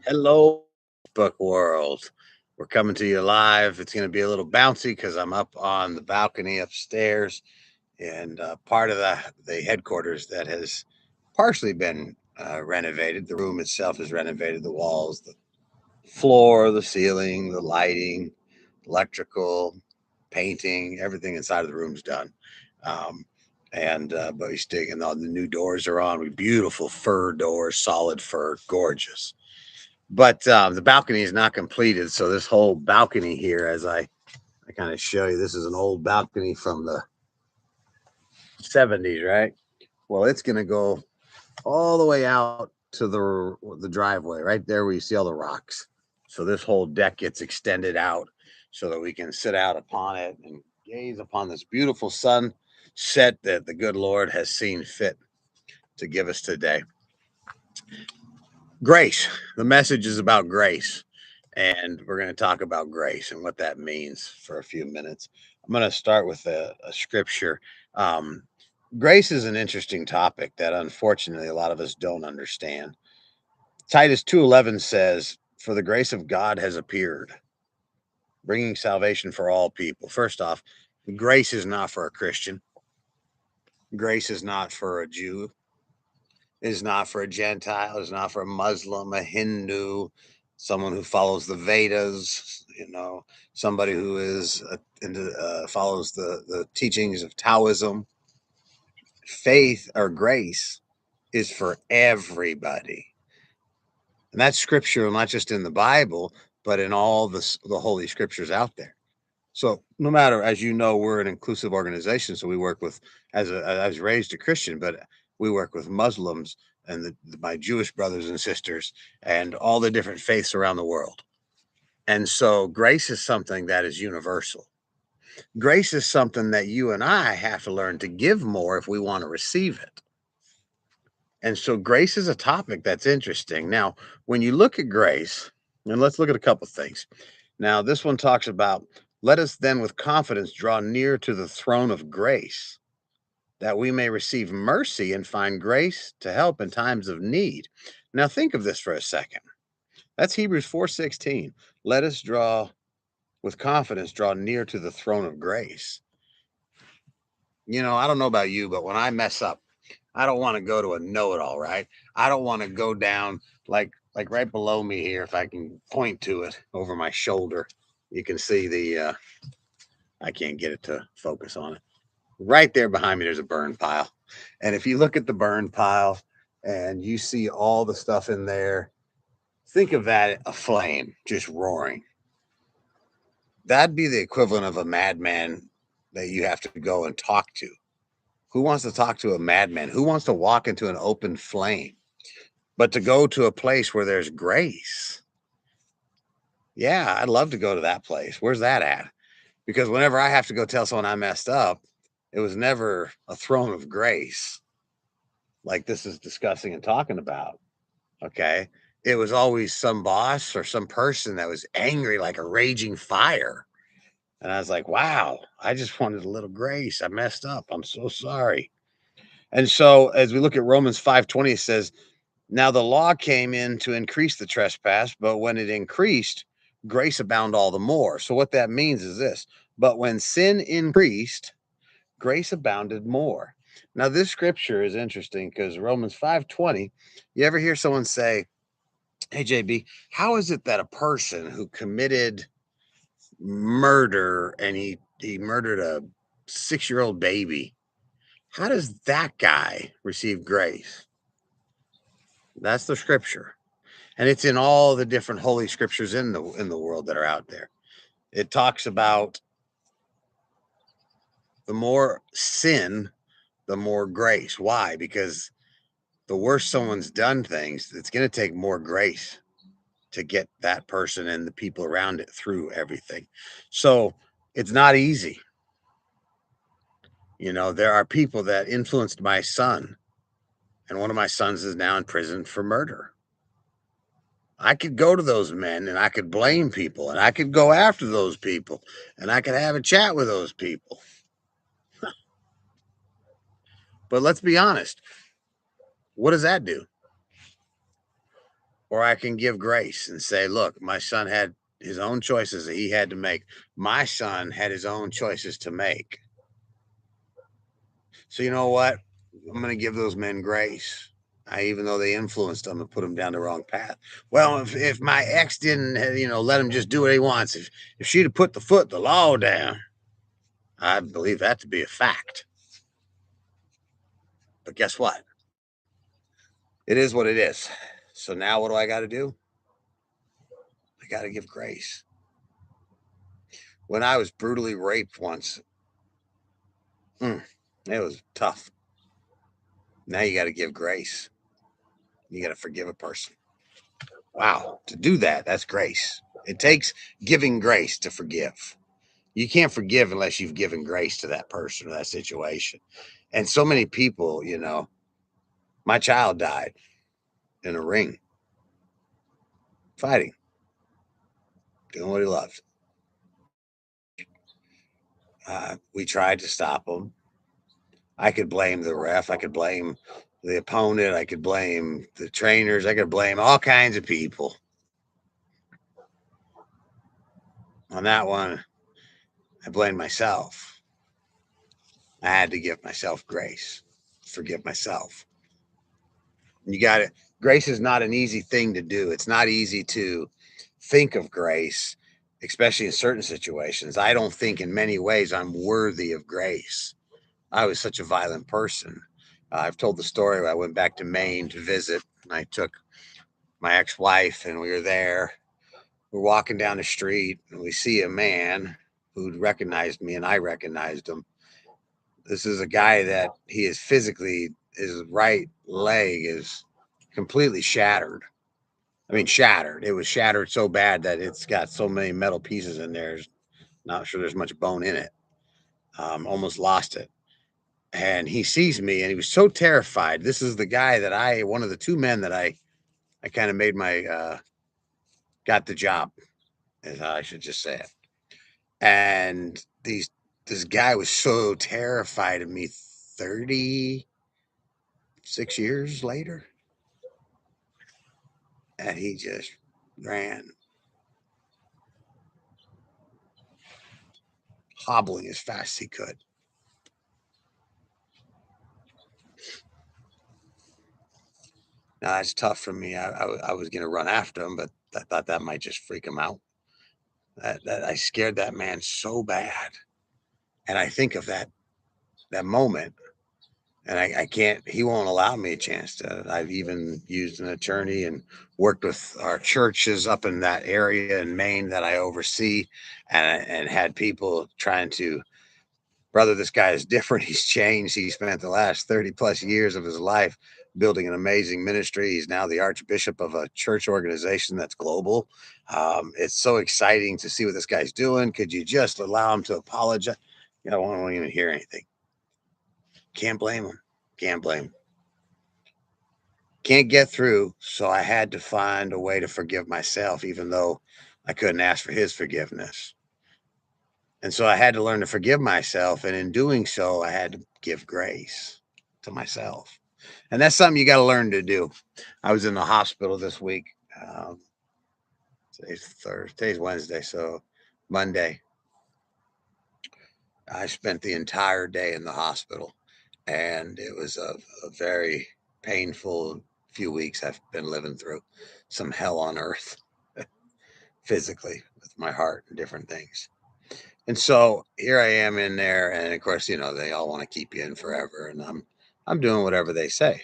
Hello, book world. We're coming to you live. It's going to be a little bouncy because I'm up on the balcony upstairs, and part of the headquarters that has partially been renovated. The room itself is renovated. The walls, the floor, the ceiling, the lighting, electrical, painting, everything inside of the room's done. Um, and but we stick, and all the new doors are on. We beautiful fir doors, solid fir, gorgeous. But the balcony is not completed, so this whole balcony here, as I kind of show you, this is an old balcony from the 70s, right? Well, it's going to go all the way out to the driveway, right there where you see all the rocks. So this whole deck gets extended out so that we can sit out upon it and gaze upon this beautiful sunset that the good Lord has seen fit to give us today. Grace. The message is about grace. And we're going to talk about grace and what that means for a few minutes. I'm going to start with a scripture. Um, Grace is an interesting topic that unfortunately a lot of us don't understand. Titus 2:11 says, "For the grace of God has appeared, bringing salvation for all people." First off, grace is not for a Christian. Grace is not for a Jew. Is not for a Gentile, is not for a Muslim, a Hindu, someone who follows the Vedas, somebody who is follows the teachings of Taoism. Faith or grace is for everybody, and that's scripture, not just in the Bible, but in all the holy scriptures out there. So no matter, as you know, we're an inclusive organization. So we work with, I was raised a Christian, but we work with Muslims and my Jewish brothers and sisters and all the different faiths around the world. And so grace is something that is universal. Grace is something that you and I have to learn to give more if we want to receive it. And so grace is a topic that's interesting. Now, when you look at grace, and let's look at a couple things. Now, this one talks about, let us then with confidence draw near to the throne of grace, that we may receive mercy and find grace to help in times of need. Now, think of this for a second. That's Hebrews 4:16. Let us draw with confidence, draw near to the throne of grace. I don't know about you, but when I mess up, I don't want to go to a know-it-all, right? I don't want to go down like right below me here. If I can point to it over my shoulder, you can see I can't get it to focus on it. Right there behind me, there's a burn pile. And if you look at the burn pile and you see all the stuff in there, think of that a flame just roaring. That'd be the equivalent of a madman that you have to go and talk to. Who wants to talk to a madman? Who wants to walk into an open flame? But to go to a place where there's grace. Yeah, I'd love to go to that place. Where's that at? Because whenever I have to go tell someone I messed up, it was never a throne of grace like this is discussing and talking about. Okay. It was always some boss or some person that was angry like a raging fire. And I was like, wow, I just wanted a little grace. I messed up. I'm so sorry. And so as we look at Romans 5:20, it says, now the law came in to increase the trespass, but when it increased, grace abound all the more. So what that means is this, but when sin increased, grace abounded more. Now this scripture is interesting because Romans 5:20, you ever hear someone say, hey JB, how is it that a person who committed murder and he murdered a 6-year-old baby, how does that guy receive grace? That's the scripture. And it's in all the different holy scriptures in the world that are out there. It talks about the more sin, the more grace. Why? Because the worse someone's done things, it's going to take more grace to get that person and the people around it through everything. So it's not easy. There are people that influenced my son, and one of my sons is now in prison for murder. I could go to those men and I could blame people and I could go after those people and I could have a chat with those people. But let's be honest. What does that do? or I can give grace and say, look, my son had his own choices that he had to make. My son had his own choices to make. So you know what? I'm going to give those men grace. Even though they influenced them and put him down the wrong path. Well, if my ex didn't, let him just do what he wants, if she'd have put the law down, I believe that to be a fact. But guess what? It is what it is. So now what do I got to do? I got to give grace. When I was brutally raped once, it was tough. Now you got to give grace. You got to forgive a person. Wow. To do that, that's grace. It takes giving grace to forgive. You can't forgive unless you've given grace to that person or that situation. And so many people, my child died in a ring, fighting, doing what he loved. We tried to stop him. I could blame the ref. I could blame the opponent. I could blame the trainers. I could blame all kinds of people. On that one, I blamed myself. I had to give myself grace, forgive myself. You got it. Grace is not an easy thing to do. It's not easy to think of grace, especially in certain situations. I don't think in many ways I'm worthy of grace. I was such a violent person. I've told the story. I went back to Maine to visit. I took my ex-wife and we were there. We're walking down the street and we see a man who'd recognized me and I recognized him. This is a guy that he is physically, his right leg is completely shattered. I mean, shattered. It was shattered so bad that it's got so many metal pieces in there. Not sure there's much bone in it. Almost lost it. And he sees me and he was so terrified. This is the guy that one of the two men that I kind of made got the job, as I should just say it. And this guy was so terrified of me 36 years later. And he just ran, hobbling as fast as he could. Now that's tough for me. I was going to run after him, but I thought that might just freak him out. That I scared that man so bad, and I think of that moment, and I can't. He won't allow me a chance to. I've even used an attorney and worked with our churches up in that area in Maine that I oversee, and had people trying to, brother, this guy is different. He's changed. He spent the last 30 plus years of his life building an amazing ministry. He's now the archbishop of a church organization that's global. It's so exciting to see what this guy's doing. Could you just allow him to apologize? I won't even hear anything. Can't blame him. Can't blame him. Can't get through. So I had to find a way to forgive myself, even though I couldn't ask for his forgiveness. And so I had to learn to forgive myself. And in doing so, I had to give grace to myself. And that's something you got to learn to do. I was in the hospital this week. Today's Thursday, today's Wednesday. So Monday, I spent the entire day in the hospital. And it was a very painful few weeks I've been living through. Some hell on earth physically with my heart and different things. And so here I am in there, and of course, they all want to keep you in forever, and I'm doing whatever they say.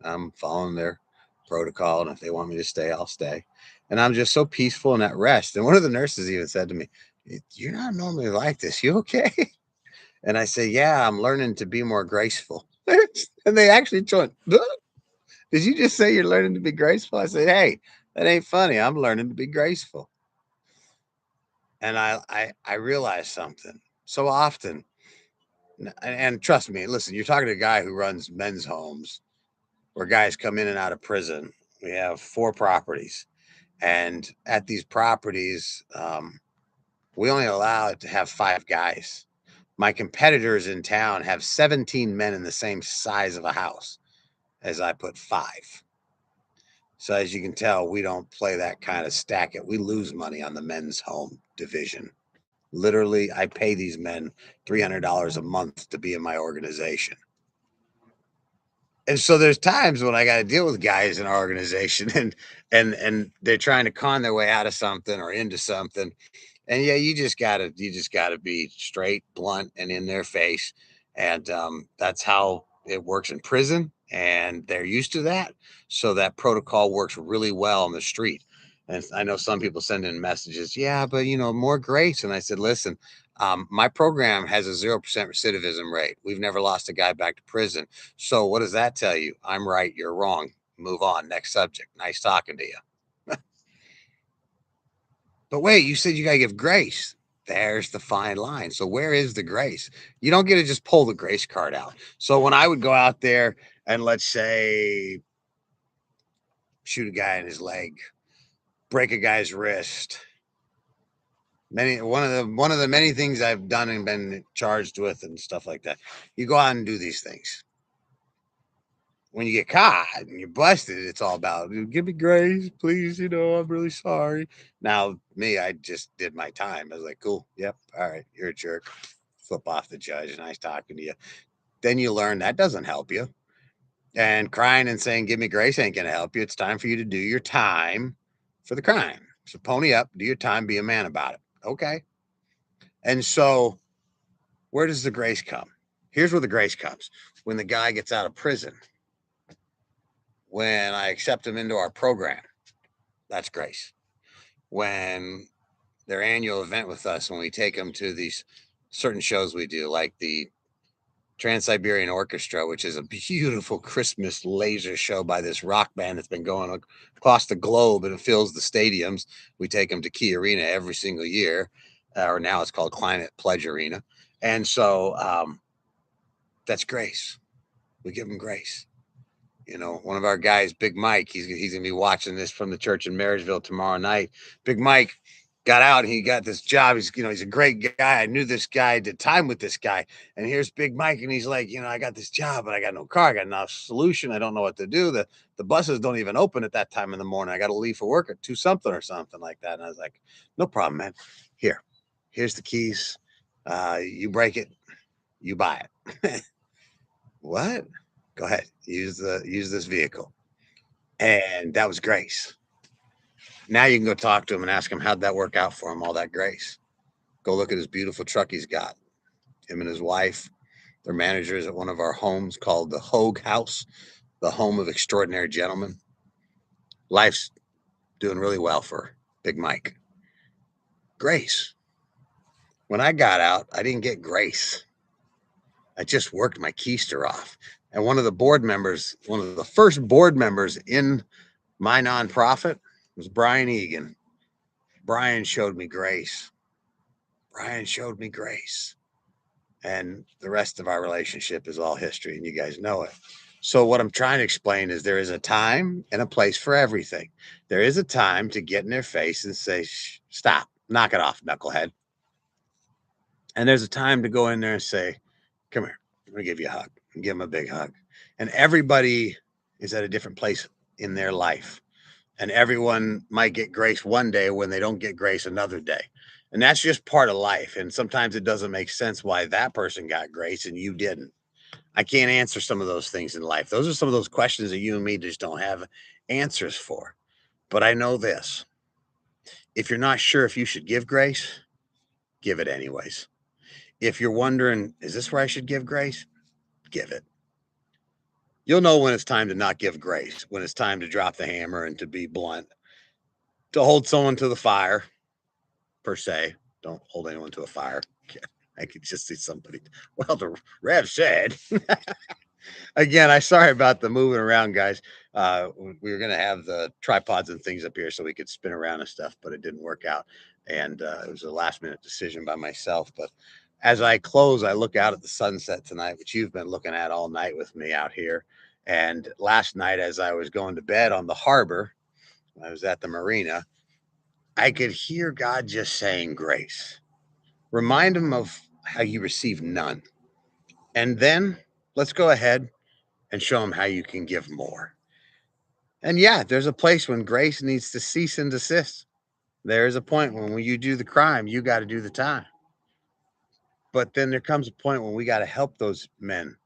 I'm following their protocol, and if they want me to stay, I'll stay. And I'm just so peaceful and at rest. And one of the nurses even said to me, "You're not normally like this. You okay?" And I say, "Yeah, I'm learning to be more graceful." And they actually joined. Did you just say you're learning to be graceful? I said, "Hey, that ain't funny. I'm learning to be graceful." And I realized something so often. And trust me, listen, you're talking to a guy who runs men's homes where guys come in and out of prison. We have 4 properties. And at these properties, we only allow it to have 5 guys. My competitors in town have 17 men in the same size of a house as I put 5. So as you can tell, we don't play that kind of stack it. We lose money on the men's home division. Literally, I pay these men $300 a month to be in my organization. And so there's times when I got to deal with guys in our organization and they're trying to con their way out of something or into something. And yeah, you just gotta be straight, blunt, and in their face. And that's how it works in prison. And they're used to that. So that protocol works really well on the street. And I know some people send in messages, yeah, but more grace. And I said, listen, my program has a 0% recidivism rate. We've never lost a guy back to prison. So what does that tell you? I'm right, you're wrong. Move on. Next subject. Nice talking to you. But wait, you said you got to give grace. There's the fine line. So where is the grace? You don't get to just pull the grace card out. So when I would go out there and let's say shoot a guy in his leg, break a guy's wrist, one of the many things I've done and been charged with and stuff like that. You go out and do these things. When you get caught and you're busted, it's all about give me grace, please. I'm really sorry. Now, me, I just did my time. I was like, cool, yep, all right, you're a jerk. Flip off the judge. Nice talking to you. Then you learn that doesn't help you. And crying and saying, give me grace ain't going to help you. It's time for you to do your time for the crime. So pony up, do your time, be a man about it. Okay. And so where does the grace come? Here's where the grace comes when the guy gets out of prison, when I accept him into our program. That's grace. When their annual event with us, when we take them to these certain shows we do, like the Trans-Siberian Orchestra, which is a beautiful Christmas laser show by this rock band that's been going across the globe and it fills the stadiums. We take them to Key Arena every single year, or now it's called Climate Pledge Arena. And so that's grace. We give them grace. One of our guys, Big Mike, he's gonna be watching this from the church in Marysville tomorrow night. Big Mike got out and he got this job. He's a great guy. I knew this guy, did time with this guy. And here's Big Mike, and he's like, I got this job, but I got no car, I got no solution. I don't know what to do. The buses don't even open at that time in the morning. I got to leave for work at 2 something or something like that. And I was like, no problem, man. Here's the keys. You break it, you buy it. What? Go ahead. Use this vehicle. And that was grace. Now you can go talk to him and ask him how'd that work out for him, all that grace. Go look at his beautiful truck he's got. Him and his wife, they're managers at one of our homes called the Hogue House, the home of extraordinary gentlemen. Life's doing really well for Big Mike. Grace. When I got out, I didn't get grace. I just worked my keister off. And one of the first board members in my nonprofit was Brian Egan. Brian showed me grace. Brian showed me grace. And the rest of our relationship is all history, and you guys know it. So, what I'm trying to explain is there is a time and a place for everything. There is a time to get in their face and say, stop, knock it off, knucklehead. And there's a time to go in there and say, come here, I'm going to give you a hug, and give them a big hug. And everybody is at a different place in their life. And everyone might get grace one day when they don't get grace another day. And that's just part of life. And sometimes it doesn't make sense why that person got grace and you didn't. I can't answer some of those things in life. Those are some of those questions that you and me just don't have answers for. But I know this: if you're not sure if you should give grace, give it anyways. If you're wondering, is this where I should give grace? Give it. You'll know when it's time to not give grace, when it's time to drop the hammer and to be blunt, to hold someone to the fire, per se. Don't hold anyone to a fire. I could just see somebody. Well, the Rev said. Again, I sorry about the moving around, guys. We were going to have the tripods and things up here so we could spin around and stuff, but it didn't work out. And it was a last minute decision by myself. But as I close, I look out at the sunset tonight, which you've been looking at all night with me out here. And last night, as I was going to bed on the harbor, I was at the marina, I could hear God just saying grace. Remind him of how you received none. And then let's go ahead and show him how you can give more. And yeah, there's a place when grace needs to cease and desist. There is a point when you do the crime, you got to do the time. But then there comes a point when we got to help those men.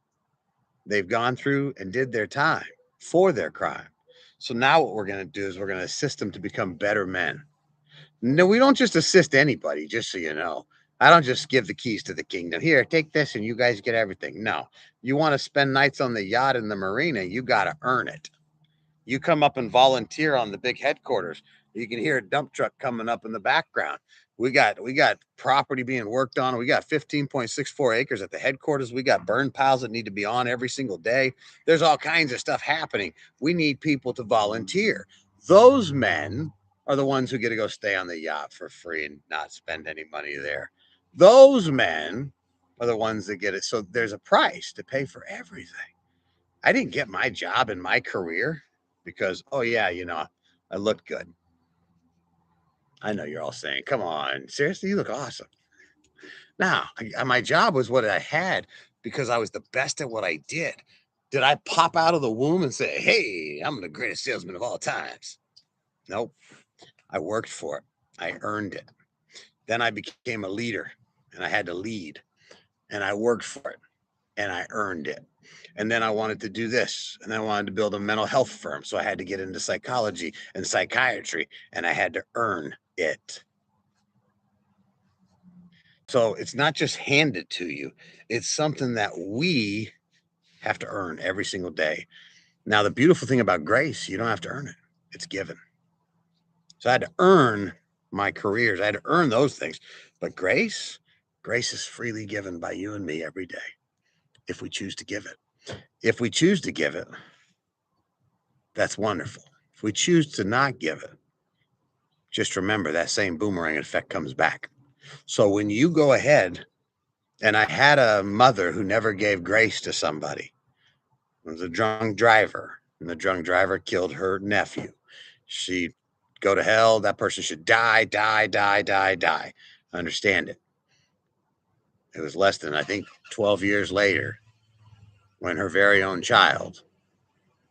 They've gone through and did their time for their crime. So now what we're going to do is we're going to assist them to become better men. No, we don't just assist anybody, just so you know. I don't just give the keys to the kingdom. Here, take this and you guys get everything. No, you want to spend nights on the yacht in the marina, you got to earn it. You come up and volunteer on the big headquarters. You can hear a dump truck coming up in the background. We got property being worked on. We got 15.64 acres at the headquarters. We got burn piles that need to be on every single day. There's all kinds of stuff happening. We need people to volunteer. Those men are the ones who get to go stay on the yacht for free and not spend any money there. Those men are the ones that get it. So there's a price to pay for everything. I didn't get my job in my career because, oh, yeah, I look good. I know you're all saying, come on, seriously, you look awesome. Now, my job was what I had because I was the best at what I did. Did I pop out of the womb and say, hey, I'm the greatest salesman of all times? Nope. I worked for it, I earned it. Then I became a leader and I had to lead and I worked for it and I earned it. And then I wanted to do this, and I wanted to build a mental health firm. So I had to get into psychology and psychiatry, and I had to earn it. So it's not just handed to you, it's something that we have to earn every single day. Now, the beautiful thing about grace, you don't have to earn it, it's given. So I had to earn my careers, I had to earn those things. But grace is freely given by you and me every day if we choose to give it. If we choose to give it, that's wonderful. If we choose to not give it, just remember that same boomerang effect comes back. So when you go ahead, and I had a mother who never gave grace to somebody, it was a drunk driver, and the drunk driver killed her nephew. She'd go to hell. That person should die, die, die, die, die. I understand it. It was less than, I think, 12 years later when her very own child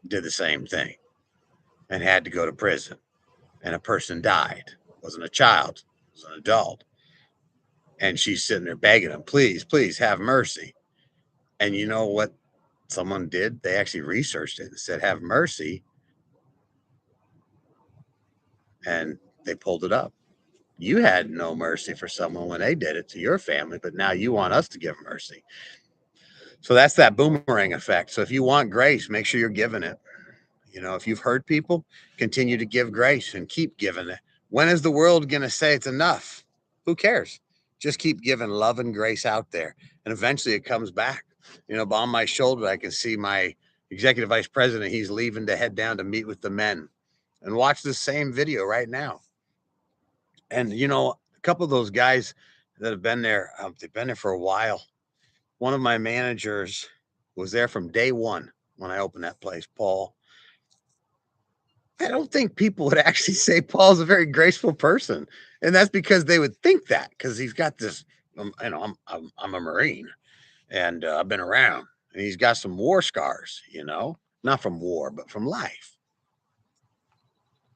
did the same thing and had to go to prison. And a person died. It wasn't a child, it was an adult. And she's sitting there begging him, please, please have mercy. And you know what someone did? They actually researched it and said, have mercy. And they pulled it up. You had no mercy for someone when they did it to your family, but now you want us to give mercy. So that's that boomerang effect. So if you want grace, make sure you're giving it. If you've hurt people, continue to give grace and keep giving it. When is the world going to say it's enough? Who cares? Just keep giving love and grace out there. And eventually it comes back. On my shoulder, I can see my executive vice president. He's leaving to head down to meet with the men and watch the same video right now. And, a couple of those guys that have been there, they've been there for a while. One of my managers was there from day one when I opened that place, Paul. I don't think people would actually say Paul's a very graceful person, and that's because they would think that because he's got this. I'm a Marine, and I've been around, and he's got some war scars. Not from war, but from life.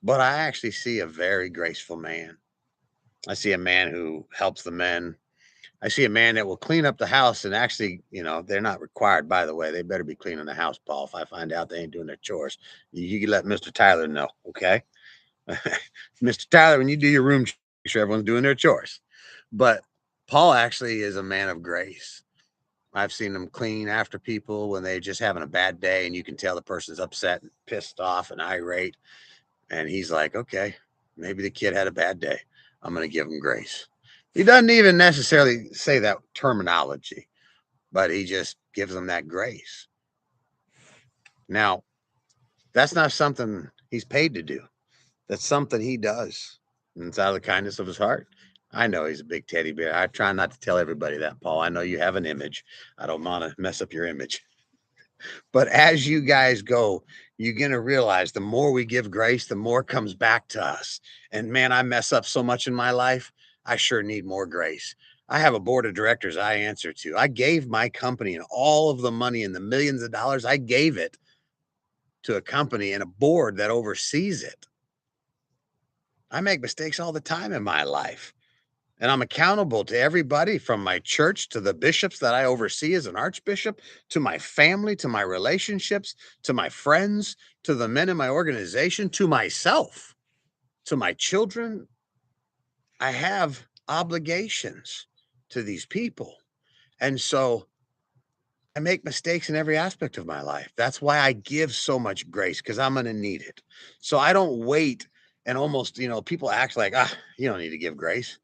But I actually see a very graceful man. I see a man who helps the men. I see a man that will clean up the house and actually, they're not required, by the way. They better be cleaning the house, Paul. If I find out they ain't doing their chores, you can let Mr. Tyler know, okay? Mr. Tyler, when you do your room, make sure everyone's doing their chores. But Paul actually is a man of grace. I've seen him clean after people when they're just having a bad day, and you can tell the person's upset and pissed off and irate. And he's like, okay, maybe the kid had a bad day. I'm going to give him grace. He doesn't even necessarily say that terminology, but he just gives them that grace. Now, that's not something he's paid to do. That's something he does. And it's out of the kindness of his heart. I know he's a big teddy bear. I try not to tell everybody that, Paul. I know you have an image. I don't want to mess up your image. But as you guys go, you're going to realize the more we give grace, the more comes back to us. And man, I mess up so much in my life. I sure need more grace. I have a board of directors I answer to. I gave my company and all of the money and the millions of dollars, I gave it to a company and a board that oversees it. I make mistakes all the time in my life. And I'm accountable to everybody from my church to the bishops that I oversee as an archbishop, to my family, to my relationships, to my friends, to the men in my organization, to myself, to my children. I have obligations to these people. And so I make mistakes in every aspect of my life. That's why I give so much grace, because I'm going to need it. So I don't wait and almost, people act like, you don't need to give grace.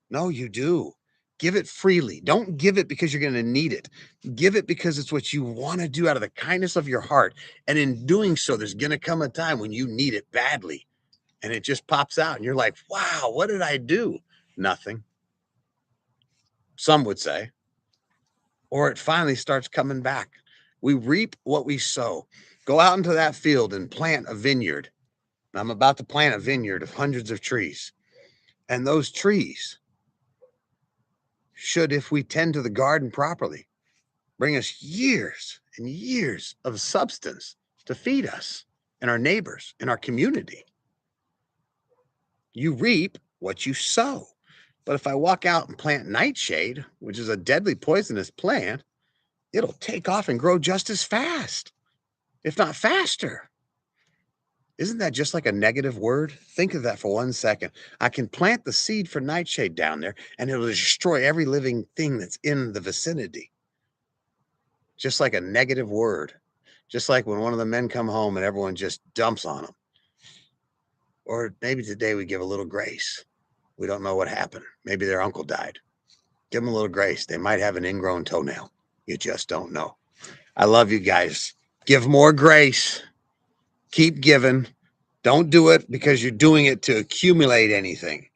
No, you do. Give it freely. Don't give it because you're going to need it. Give it because it's what you want to do out of the kindness of your heart. And in doing so, there's going to come a time when you need it badly and it just pops out and you're like, wow, what did I do? Nothing. Some would say. Or it finally starts coming back. We reap what we sow. Go out into that field and plant a vineyard. I'm about to plant a vineyard of hundreds of trees. And those trees should, if we tend to the garden properly, bring us years and years of substance to feed us and our neighbors and our community. You reap what you sow. But if I walk out and plant nightshade, which is a deadly poisonous plant, it'll take off and grow just as fast, if not faster. Isn't that just like a negative word? Think of that for 1 second. I can plant the seed for nightshade down there and it'll destroy every living thing that's in the vicinity. Just like a negative word. Just like when one of the men come home and everyone just dumps on them. Or maybe today we give a little grace. We don't know what happened. Maybe their uncle died. Give them a little grace. They might have an ingrown toenail. You just don't know. I love you guys. Give more grace. Keep giving. Don't do it because you're doing it to accumulate anything.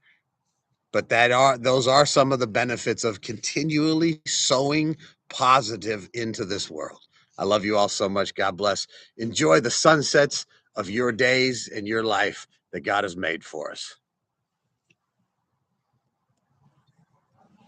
But those are some of the benefits of continually sowing positive into this world. I love you all so much. God bless. Enjoy the sunsets of your days and your life that God has made for us.